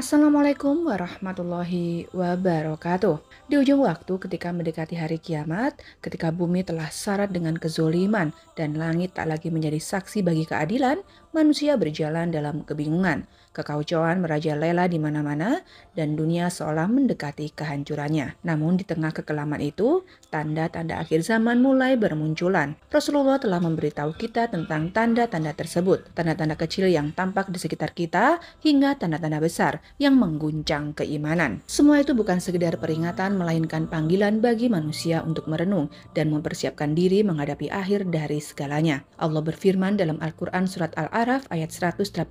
Assalamualaikum warahmatullahi wabarakatuh. Di ujung waktu ketika mendekati hari kiamat, ketika bumi telah syarat dengan kezoliman dan langit tak lagi menjadi saksi bagi keadilan, manusia berjalan dalam kebingungan. Kekacauan merajalela di mana-mana dan dunia seolah mendekati kehancurannya. Namun di tengah kekelaman itu, tanda-tanda akhir zaman mulai bermunculan. Rasulullah telah memberitahu kita tentang tanda-tanda tersebut. Tanda-tanda kecil yang tampak di sekitar kita hingga tanda-tanda besar yang mengguncang keimanan. Semua itu bukan sekedar peringatan, melainkan panggilan bagi manusia untuk merenung dan mempersiapkan diri menghadapi akhir dari segalanya. Allah berfirman dalam Al-Quran Surat Al-A'raf ayat 187,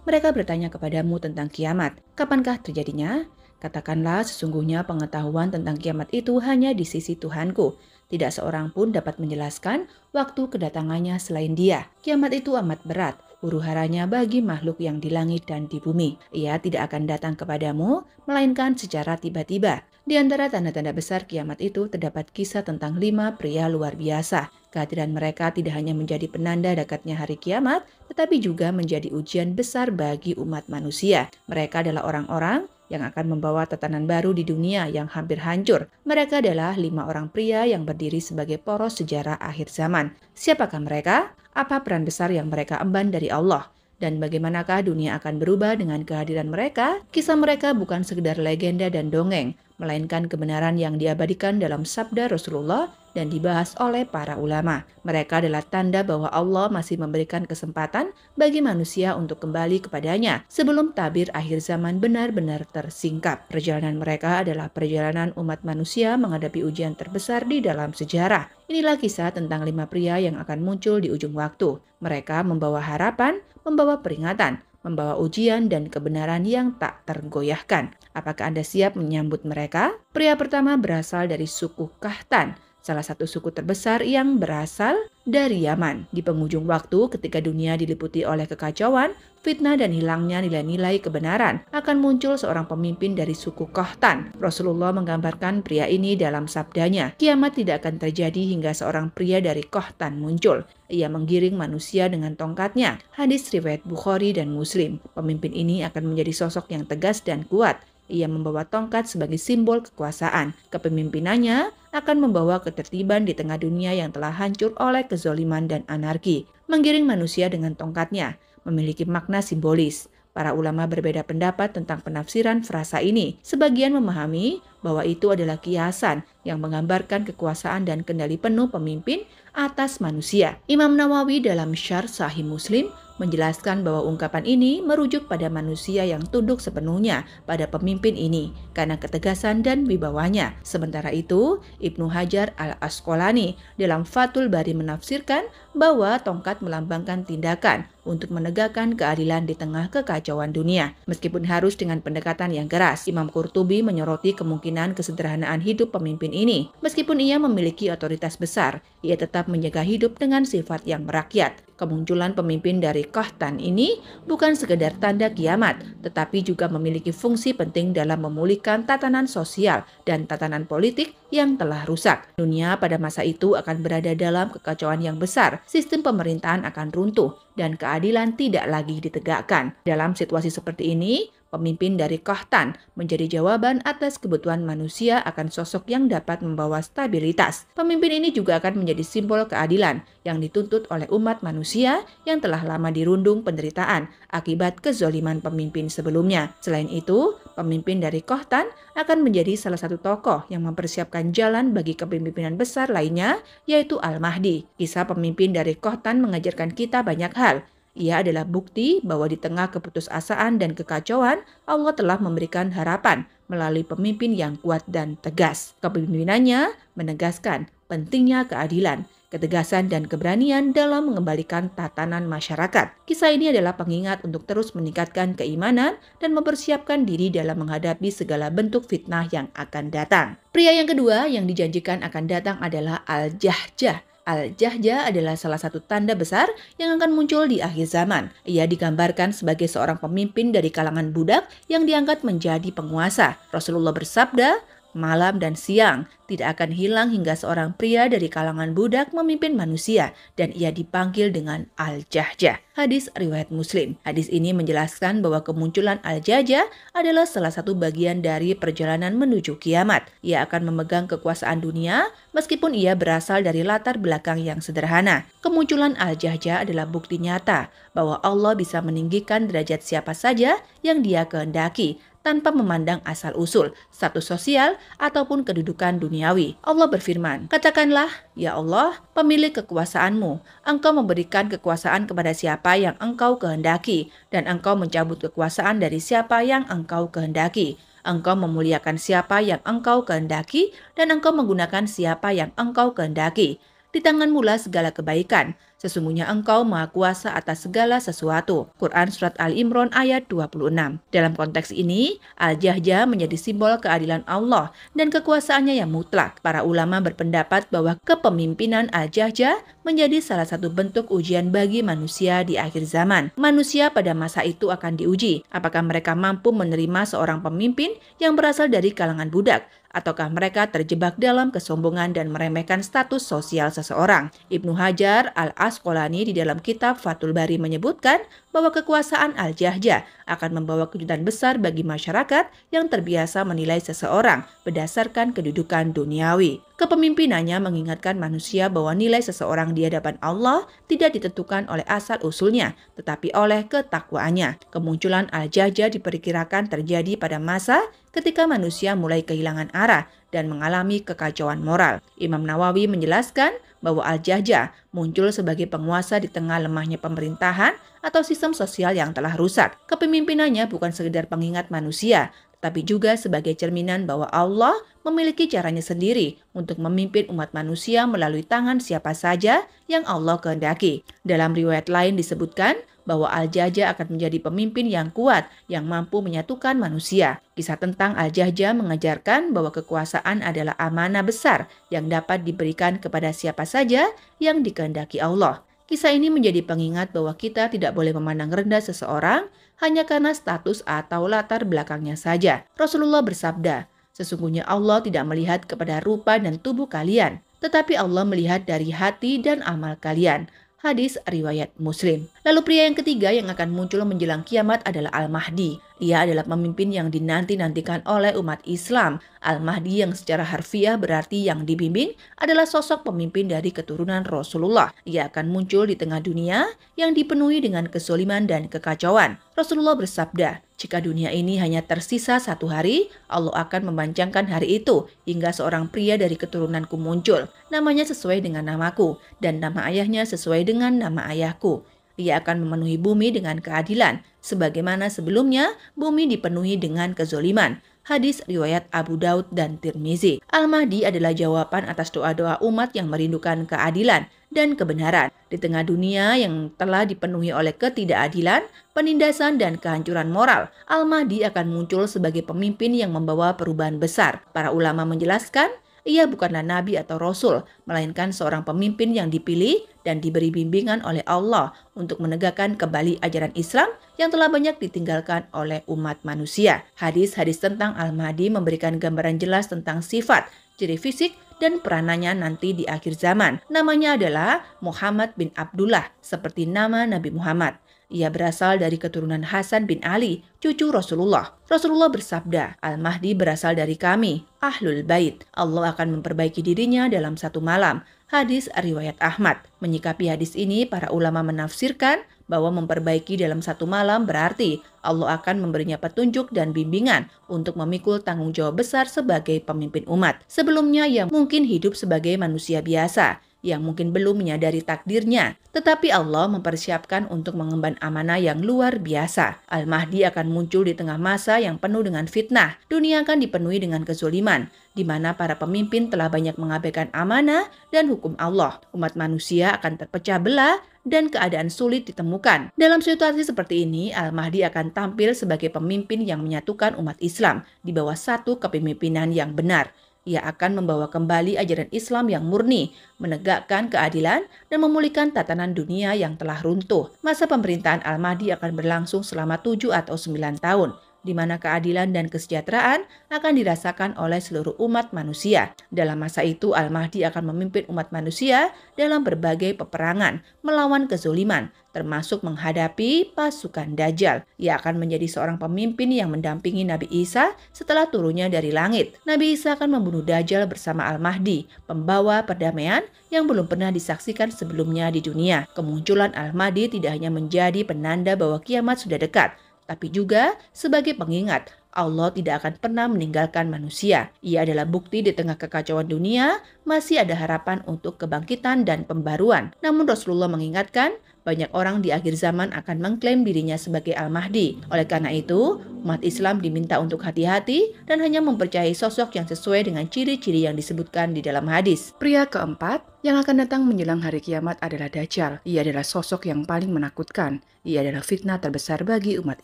mereka bertanya kepadamu tentang kiamat, kapankah terjadinya? Katakanlah, sesungguhnya pengetahuan tentang kiamat itu hanya di sisi Tuhanku. Tidak seorang pun dapat menjelaskan waktu kedatangannya selain Dia. Kiamat itu amat berat, huru-haranya bagi makhluk yang di langit dan di bumi. Ia tidak akan datang kepadamu, melainkan secara tiba-tiba. Di antara tanda-tanda besar kiamat itu terdapat kisah tentang 5 pria luar biasa. Kehadiran mereka tidak hanya menjadi penanda dekatnya hari kiamat, tetapi juga menjadi ujian besar bagi umat manusia. Mereka adalah orang-orang yang akan membawa tatanan baru di dunia yang hampir hancur. Mereka adalah 5 orang pria yang berdiri sebagai poros sejarah akhir zaman. Siapakah mereka? Apa peran besar yang mereka emban dari Allah? Dan bagaimanakah dunia akan berubah dengan kehadiran mereka? Kisah mereka bukan sekedar legenda dan dongeng, melainkan kebenaran yang diabadikan dalam sabda Rasulullah dan dibahas oleh para ulama. Mereka adalah tanda bahwa Allah masih memberikan kesempatan bagi manusia untuk kembali kepadanya sebelum tabir akhir zaman benar-benar tersingkap. Perjalanan mereka adalah perjalanan umat manusia menghadapi ujian terbesar di dalam sejarah. Inilah kisah tentang 5 pria yang akan muncul di ujung waktu. Mereka membawa harapan, membawa peringatan, membawa ujian dan kebenaran yang tak tergoyahkan. Apakah Anda siap menyambut mereka? Pria pertama berasal dari suku Kahtan, salah satu suku terbesar yang berasal dari Yaman. Di penghujung waktu ketika dunia diliputi oleh kekacauan, fitnah dan hilangnya nilai-nilai kebenaran, akan muncul seorang pemimpin dari suku Kahtan. Rasulullah menggambarkan pria ini dalam sabdanya, kiamat tidak akan terjadi hingga seorang pria dari Kahtan muncul. Ia menggiring manusia dengan tongkatnya. Hadis riwayat Bukhari dan Muslim. Pemimpin ini akan menjadi sosok yang tegas dan kuat. Ia membawa tongkat sebagai simbol kekuasaan. Kepemimpinannya akan membawa ketertiban di tengah dunia yang telah hancur oleh kezoliman dan anarki. Menggiring manusia dengan tongkatnya memiliki makna simbolis. Para ulama berbeda pendapat tentang penafsiran frasa ini. Sebagian memahami bahwa itu adalah kiasan yang menggambarkan kekuasaan dan kendali penuh pemimpin atas manusia. Imam Nawawi dalam Syarh Sahih Muslim menjelaskan bahwa ungkapan ini merujuk pada manusia yang tunduk sepenuhnya pada pemimpin ini karena ketegasan dan wibawanya. Sementara itu, Ibnu Hajar al-Asqalani dalam Fathul Bari menafsirkan bahwa tongkat melambangkan tindakan untuk menegakkan keadilan di tengah kekacauan dunia. Meskipun harus dengan pendekatan yang keras, Imam Qurtubi menyoroti kemungkinan kesederhanaan hidup pemimpin ini. Meskipun ia memiliki otoritas besar, ia tetap menjaga hidup dengan sifat yang merakyat. Kemunculan pemimpin dari Kahtan ini bukan sekedar tanda kiamat, tetapi juga memiliki fungsi penting dalam memulihkan tatanan sosial dan tatanan politik yang telah rusak. Dunia pada masa itu akan berada dalam kekacauan yang besar, sistem pemerintahan akan runtuh, dan keadilan tidak lagi ditegakkan. Dalam situasi seperti ini, pemimpin dari Kahtan menjadi jawaban atas kebutuhan manusia akan sosok yang dapat membawa stabilitas. Pemimpin ini juga akan menjadi simbol keadilan yang dituntut oleh umat manusia yang telah lama dirundung penderitaan akibat kezoliman pemimpin sebelumnya. Selain itu, pemimpin dari Kahtan akan menjadi salah satu tokoh yang mempersiapkan jalan bagi kepemimpinan besar lainnya, yaitu Al-Mahdi. Kisah pemimpin dari Kahtan mengajarkan kita banyak hal. Ia adalah bukti bahwa di tengah keputusasaan dan kekacauan, Allah telah memberikan harapan melalui pemimpin yang kuat dan tegas. Kepemimpinannya menegaskan pentingnya keadilan, ketegasan dan keberanian dalam mengembalikan tatanan masyarakat. Kisah ini adalah pengingat untuk terus meningkatkan keimanan dan mempersiapkan diri dalam menghadapi segala bentuk fitnah yang akan datang. Pria yang kedua yang dijanjikan akan datang adalah Al-Jahjah. Al-Jahjah adalah salah satu tanda besar yang akan muncul di akhir zaman. Ia digambarkan sebagai seorang pemimpin dari kalangan budak yang diangkat menjadi penguasa. Rasulullah bersabda, malam dan siang tidak akan hilang hingga seorang pria dari kalangan budak memimpin manusia dan ia dipanggil dengan Al-Jahjah. Hadis riwayat Muslim. Hadis ini menjelaskan bahwa kemunculan Al-Jahjah adalah salah satu bagian dari perjalanan menuju kiamat. Ia akan memegang kekuasaan dunia meskipun ia berasal dari latar belakang yang sederhana. Kemunculan Al-Jahjah adalah bukti nyata bahwa Allah bisa meninggikan derajat siapa saja yang Dia kehendaki, tanpa memandang asal-usul, status sosial, ataupun kedudukan duniawi. Allah berfirman, "Katakanlah, ya Allah, pemilik kekuasaanmu, Engkau memberikan kekuasaan kepada siapa yang Engkau kehendaki, dan Engkau mencabut kekuasaan dari siapa yang Engkau kehendaki. Engkau memuliakan siapa yang Engkau kehendaki, dan Engkau menggunakan siapa yang Engkau kehendaki. Di tanganmu lah segala kebaikan. Sesungguhnya Engkau Maha Kuasa atas segala sesuatu." Quran Surat Al-Imran ayat 26. Dalam konteks ini, Al-Jahjah menjadi simbol keadilan Allah dan kekuasaannya yang mutlak. Para ulama berpendapat bahwa kepemimpinan Al-Jahjah menjadi salah satu bentuk ujian bagi manusia di akhir zaman. Manusia pada masa itu akan diuji, apakah mereka mampu menerima seorang pemimpin yang berasal dari kalangan budak, ataukah mereka terjebak dalam kesombongan dan meremehkan status sosial seseorang. Ibnu Hajar Al-Asqalani di dalam kitab Fathul Bari menyebutkan bahwa kekuasaan Al-Jahjah akan membawa kejutan besar bagi masyarakat yang terbiasa menilai seseorang berdasarkan kedudukan duniawi. Kepemimpinannya mengingatkan manusia bahwa nilai seseorang di hadapan Allah tidak ditentukan oleh asal-usulnya, tetapi oleh ketakwaannya. Kemunculan Al-Jahjah diperkirakan terjadi pada masa ketika manusia mulai kehilangan arah dan mengalami kekacauan moral. Imam Nawawi menjelaskan bahwa Al-Jahjah muncul sebagai penguasa di tengah lemahnya pemerintahan atau sistem sosial yang telah rusak. Kepemimpinannya bukan sekedar pengingat manusia, tapi juga sebagai cerminan bahwa Allah memiliki caranya sendiri untuk memimpin umat manusia melalui tangan siapa saja yang Allah kehendaki. Dalam riwayat lain disebutkan bahwa Al-Jahjah akan menjadi pemimpin yang kuat yang mampu menyatukan manusia. Kisah tentang Al-Jahjah mengajarkan bahwa kekuasaan adalah amanah besar yang dapat diberikan kepada siapa saja yang dikehendaki Allah. Kisah ini menjadi pengingat bahwa kita tidak boleh memandang rendah seseorang hanya karena status atau latar belakangnya saja. Rasulullah bersabda, "Sesungguhnya Allah tidak melihat kepada rupa dan tubuh kalian, tetapi Allah melihat dari hati dan amal kalian." Hadis riwayat Muslim. Lalu pria yang ketiga yang akan muncul menjelang kiamat adalah Al-Mahdi. Ia adalah pemimpin yang dinanti-nantikan oleh umat Islam. Al-Mahdi yang secara harfiah berarti yang dibimbing adalah sosok pemimpin dari keturunan Rasulullah. Ia akan muncul di tengah dunia yang dipenuhi dengan kezaliman dan kekacauan. Rasulullah bersabda, "Jika dunia ini hanya tersisa satu hari, Allah akan mempanjangkan hari itu hingga seorang pria dari keturunanku muncul. Namanya sesuai dengan namaku dan nama ayahnya sesuai dengan nama ayahku. Ia akan memenuhi bumi dengan keadilan, sebagaimana sebelumnya bumi dipenuhi dengan kezoliman." Hadis riwayat Abu Daud dan Tirmizi. Al-Mahdi adalah jawaban atas doa-doa umat yang merindukan keadilan dan kebenaran. Di tengah dunia yang telah dipenuhi oleh ketidakadilan, penindasan, dan kehancuran moral, Al-Mahdi akan muncul sebagai pemimpin yang membawa perubahan besar. Para ulama menjelaskan, ia bukanlah nabi atau rasul, melainkan seorang pemimpin yang dipilih dan diberi bimbingan oleh Allah untuk menegakkan kembali ajaran Islam yang telah banyak ditinggalkan oleh umat manusia. Hadis-hadis tentang Al-Mahdi memberikan gambaran jelas tentang sifat, ciri fisik, dan peranannya nanti di akhir zaman. Namanya adalah Muhammad bin Abdullah, seperti nama Nabi Muhammad. Ia berasal dari keturunan Hasan bin Ali, cucu Rasulullah. Rasulullah bersabda, "Al-Mahdi berasal dari kami, Ahlul Bait. Allah akan memperbaiki dirinya dalam satu malam." Hadis riwayat Ahmad. Menyikapi hadis ini, para ulama menafsirkan bahwa memperbaiki dalam satu malam berarti Allah akan memberinya petunjuk dan bimbingan untuk memikul tanggung jawab besar sebagai pemimpin umat. Sebelumnya ia mungkin hidup sebagai manusia biasa, yang mungkin belum menyadari takdirnya, tetapi Allah mempersiapkan untuk mengemban amanah yang luar biasa. Al-Mahdi akan muncul di tengah masa yang penuh dengan fitnah. Dunia akan dipenuhi dengan kezoliman, di mana para pemimpin telah banyak mengabaikan amanah dan hukum Allah. Umat manusia akan terpecah belah dan keadaan sulit ditemukan. Dalam situasi seperti ini, Al-Mahdi akan tampil sebagai pemimpin yang menyatukan umat Islam di bawah satu kepemimpinan yang benar. Ia akan membawa kembali ajaran Islam yang murni, menegakkan keadilan, dan memulihkan tatanan dunia yang telah runtuh. Masa pemerintahan Al-Mahdi akan berlangsung selama 7 atau 9 tahun. di mana keadilan dan kesejahteraan akan dirasakan oleh seluruh umat manusia. Dalam masa itu, Al-Mahdi akan memimpin umat manusia dalam berbagai peperangan melawan kezoliman, termasuk menghadapi pasukan Dajjal. Ia akan menjadi seorang pemimpin yang mendampingi Nabi Isa setelah turunnya dari langit. Nabi Isa akan membunuh Dajjal bersama Al-Mahdi, pembawa perdamaian yang belum pernah disaksikan sebelumnya di dunia. Kemunculan Al-Mahdi tidak hanya menjadi penanda bahwa kiamat sudah dekat, tapi juga sebagai pengingat Allah tidak akan pernah meninggalkan manusia. Ia adalah bukti di tengah kekacauan dunia, masih ada harapan untuk kebangkitan dan pembaruan. Namun Rasulullah mengingatkan, banyak orang di akhir zaman akan mengklaim dirinya sebagai Al-Mahdi. Oleh karena itu, umat Islam diminta untuk hati-hati dan hanya mempercayai sosok yang sesuai dengan ciri-ciri yang disebutkan di dalam hadis. Pria keempat yang akan datang menjelang hari kiamat adalah Dajjal. Ia adalah sosok yang paling menakutkan. Ia adalah fitnah terbesar bagi umat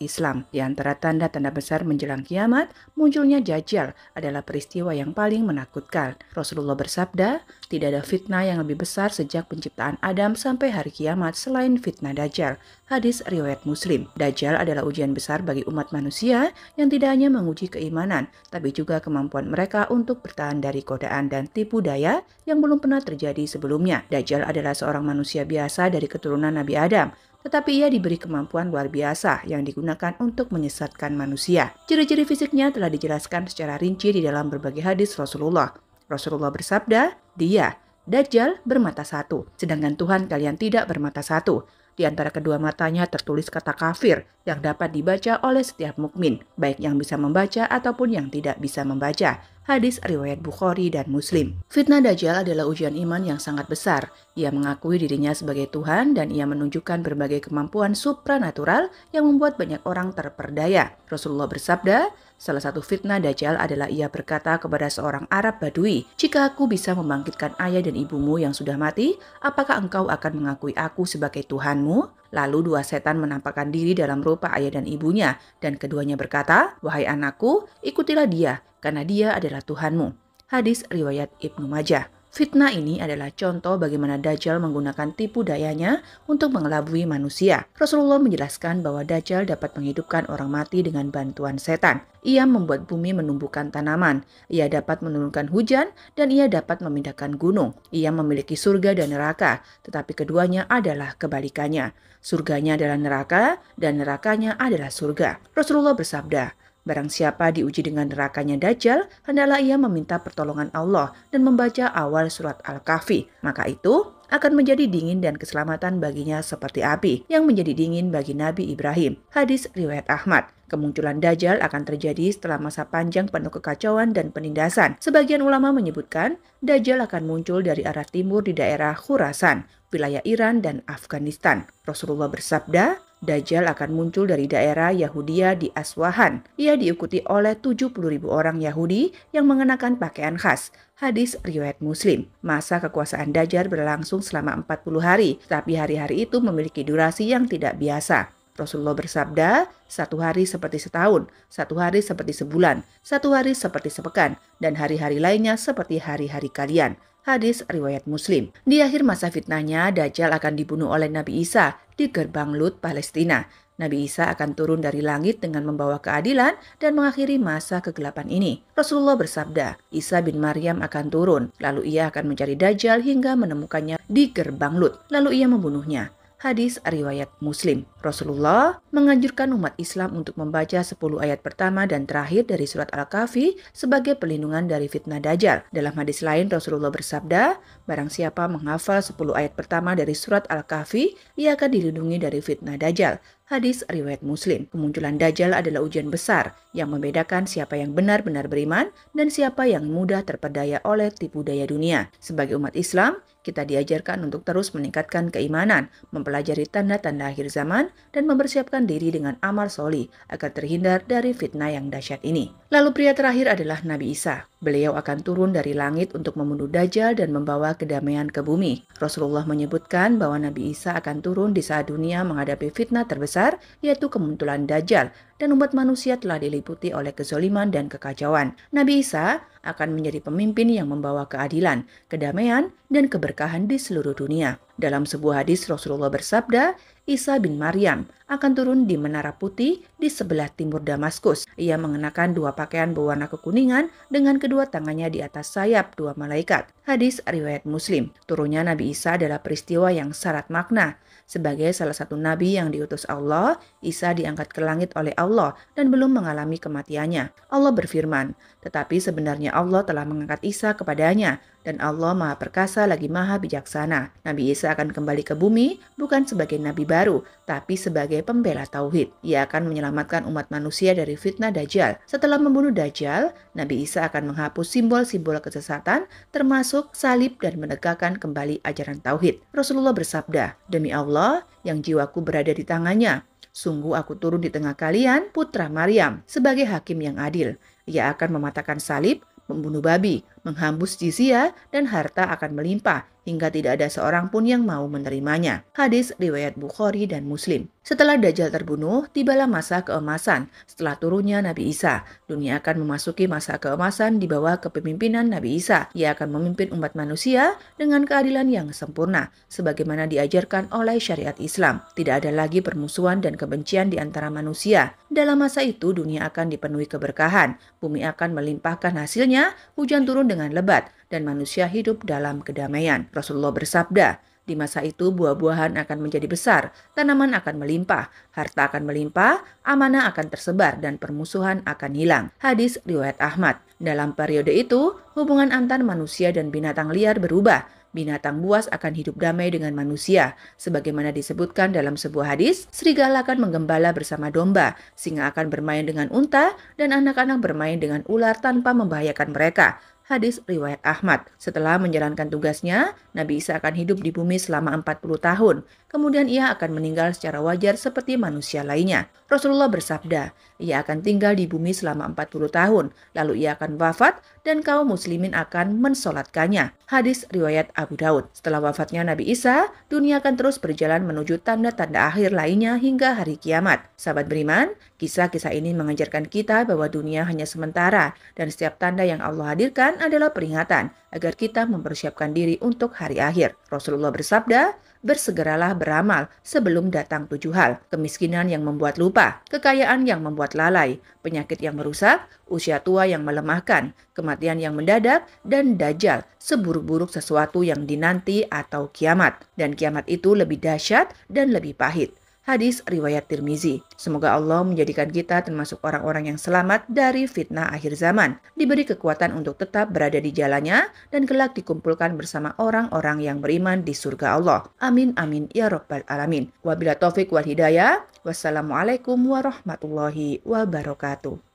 Islam. Di antara tanda-tanda besar menjelang kiamat, munculnya Dajjal adalah peristiwa yang paling menakutkan. Rasulullah bersabda, tidak ada fitnah yang lebih besar sejak penciptaan Adam sampai hari kiamat selain fitnah Dajjal. Hadis riwayat Muslim. Dajjal adalah ujian besar bagi umat manusia yang tidak hanya menguji keimanan, tapi juga kemampuan mereka untuk bertahan dari godaan dan tipu daya yang belum pernah terjadi sebelumnya. Dajjal adalah seorang manusia biasa dari keturunan Nabi Adam, tetapi ia diberi kemampuan luar biasa yang digunakan untuk menyesatkan manusia. Ciri-ciri fisiknya telah dijelaskan secara rinci di dalam berbagai hadis Rasulullah. Rasulullah bersabda, dia, Dajjal, bermata satu, sedangkan Tuhan kalian tidak bermata satu. Di antara kedua matanya tertulis kata kafir yang dapat dibaca oleh setiap mukmin, baik yang bisa membaca ataupun yang tidak bisa membaca. Hadis riwayat Bukhari dan Muslim. Fitnah Dajjal adalah ujian iman yang sangat besar. Ia mengakui dirinya sebagai Tuhan dan ia menunjukkan berbagai kemampuan supranatural yang membuat banyak orang terperdaya. Rasulullah bersabda, salah satu fitnah Dajjal adalah ia berkata kepada seorang Arab Badui, jika aku bisa membangkitkan ayah dan ibumu yang sudah mati, apakah engkau akan mengakui aku sebagai Tuhanmu? Lalu dua setan menampakkan diri dalam rupa ayah dan ibunya, dan keduanya berkata, wahai anakku, ikutilah dia, karena dia adalah Tuhanmu. Hadis riwayat Ibnu Majah. Fitnah ini adalah contoh bagaimana Dajjal menggunakan tipu dayanya untuk mengelabui manusia. Rasulullah menjelaskan bahwa Dajjal dapat menghidupkan orang mati dengan bantuan setan. Ia membuat bumi menumbuhkan tanaman. Ia dapat menurunkan hujan dan ia dapat memindahkan gunung. Ia memiliki surga dan neraka, tetapi keduanya adalah kebalikannya. Surganya adalah neraka dan nerakanya adalah surga. Rasulullah bersabda, barang siapa diuji dengan nerakanya Dajjal, hendaklah ia meminta pertolongan Allah dan membaca awal surat Al-Kahfi. Maka itu akan menjadi dingin dan keselamatan baginya seperti api yang menjadi dingin bagi Nabi Ibrahim. Hadis riwayat Ahmad. Kemunculan Dajjal akan terjadi setelah masa panjang penuh kekacauan dan penindasan. Sebagian ulama menyebutkan Dajjal akan muncul dari arah timur di daerah Khurasan, wilayah Iran dan Afghanistan. Rasulullah bersabda, Dajjal akan muncul dari daerah Yahudia di Aswahan. Ia diikuti oleh 70.000 orang Yahudi yang mengenakan pakaian khas. Hadis riwayat Muslim. Masa kekuasaan Dajjal berlangsung selama 40 hari, tapi hari-hari itu memiliki durasi yang tidak biasa. Rasulullah bersabda, satu hari seperti setahun, satu hari seperti sebulan, satu hari seperti sepekan, dan hari-hari lainnya seperti hari-hari kalian. Hadis riwayat Muslim. Di akhir masa fitnahnya, Dajjal akan dibunuh oleh Nabi Isa di gerbang Lut, Palestina. Nabi Isa akan turun dari langit dengan membawa keadilan dan mengakhiri masa kegelapan ini. Rasulullah bersabda, Isa bin Maryam akan turun, lalu ia akan mencari Dajjal hingga menemukannya di gerbang Lut, lalu ia membunuhnya. Hadis riwayat Muslim. Rasulullah menganjurkan umat Islam untuk membaca 10 ayat pertama dan terakhir dari surat Al-Kahfi sebagai perlindungan dari fitnah Dajjal. Dalam hadis lain Rasulullah bersabda, barang siapa menghafal 10 ayat pertama dari surat Al-Kahfi, ia akan dilindungi dari fitnah Dajjal. Hadis riwayat Muslim. Kemunculan Dajjal adalah ujian besar yang membedakan siapa yang benar-benar beriman dan siapa yang mudah terpedaya oleh tipu daya dunia. Sebagai umat Islam, kita diajarkan untuk terus meningkatkan keimanan, mempelajari tanda-tanda akhir zaman, dan mempersiapkan diri dengan amal sholih agar terhindar dari fitnah yang dahsyat ini. Lalu pria terakhir adalah Nabi Isa. Beliau akan turun dari langit untuk membunuh Dajjal dan membawa kedamaian ke bumi. Rasulullah menyebutkan bahwa Nabi Isa akan turun di saat dunia menghadapi fitnah terbesar, yaitu kemunculan Dajjal, dan umat manusia telah diliputi oleh kezoliman dan kekacauan. Nabi Isa akan menjadi pemimpin yang membawa keadilan, kedamaian, dan keberkahan di seluruh dunia. Dalam sebuah hadis Rasulullah bersabda, Isa bin Maryam akan turun di Menara Putih di sebelah timur Damaskus. Ia mengenakan dua pakaian berwarna kekuningan dengan kedua tangannya di atas sayap dua malaikat. Hadis riwayat Muslim. Turunnya Nabi Isa adalah peristiwa yang syarat makna. Sebagai salah satu nabi yang diutus Allah, Isa diangkat ke langit oleh Allah dan belum mengalami kematiannya. Allah berfirman, tetapi sebenarnya Allah telah mengangkat Isa kepadanya, dan Allah Maha Perkasa lagi Maha Bijaksana. Nabi Isa akan kembali ke bumi bukan sebagai nabi baru, tapi sebagai pembela tauhid. Ia akan menyelamatkan umat manusia dari fitnah Dajjal. Setelah membunuh Dajjal, Nabi Isa akan menghapus simbol-simbol kesesatan, termasuk salib, dan menegakkan kembali ajaran tauhid. Rasulullah bersabda, "Demi Allah yang jiwaku berada di tangannya, sungguh aku turun di tengah kalian, putra Maryam, sebagai hakim yang adil. Ia akan mematahkan salib, membunuh babi, menghambus jizyah, dan harta akan melimpah hingga tidak ada seorang pun yang mau menerimanya." Hadis riwayat Bukhari dan Muslim. Setelah Dajjal terbunuh, tibalah masa keemasan. Setelah turunnya Nabi Isa, dunia akan memasuki masa keemasan di bawah kepemimpinan Nabi Isa. Ia akan memimpin umat manusia dengan keadilan yang sempurna, sebagaimana diajarkan oleh syariat Islam. Tidak ada lagi permusuhan dan kebencian di antara manusia. Dalam masa itu, dunia akan dipenuhi keberkahan, bumi akan melimpahkan hasilnya, hujan turun dengan lebat, dan manusia hidup dalam kedamaian. Rasulullah bersabda, di masa itu buah-buahan akan menjadi besar, tanaman akan melimpah, harta akan melimpah, amanah akan tersebar, dan permusuhan akan hilang. Hadis riwayat Ahmad. Dalam periode itu, hubungan antar manusia dan binatang liar berubah. Binatang buas akan hidup damai dengan manusia. Sebagaimana disebutkan dalam sebuah hadis, serigala akan menggembala bersama domba, singa akan bermain dengan unta, dan anak-anak bermain dengan ular tanpa membahayakan mereka. Hadis riwayat Ahmad. Setelah menjalankan tugasnya, Nabi Isa akan hidup di bumi selama 40 tahun. Kemudian ia akan meninggal secara wajar seperti manusia lainnya. Rasulullah bersabda, ia akan tinggal di bumi selama 40 tahun, lalu ia akan wafat dan kaum muslimin akan mensolatkannya. Hadis riwayat Abu Daud. Setelah wafatnya Nabi Isa, dunia akan terus berjalan menuju tanda-tanda akhir lainnya hingga hari kiamat. Sahabat beriman, kisah-kisah ini mengajarkan kita bahwa dunia hanya sementara dan setiap tanda yang Allah hadirkan adalah peringatan agar kita mempersiapkan diri untuk hari akhir. Rasulullah bersabda, bersegeralah beramal sebelum datang 7 hal. Kemiskinan yang membuat lupa, kekayaan yang membuat lalai, penyakit yang merusak, usia tua yang melemahkan, kematian yang mendadak, dan Dajjal, seburuk-buruk sesuatu yang dinanti atau kiamat. Dan kiamat itu lebih dahsyat dan lebih pahit. Hadis riwayat Tirmizi. Semoga Allah menjadikan kita termasuk orang-orang yang selamat dari fitnah akhir zaman, diberi kekuatan untuk tetap berada di jalannya, dan kelak dikumpulkan bersama orang-orang yang beriman di surga Allah. Amin amin ya rabbal alamin. Wabila taufik wal hidayah. Wassalamualaikum warahmatullahi wabarakatuh.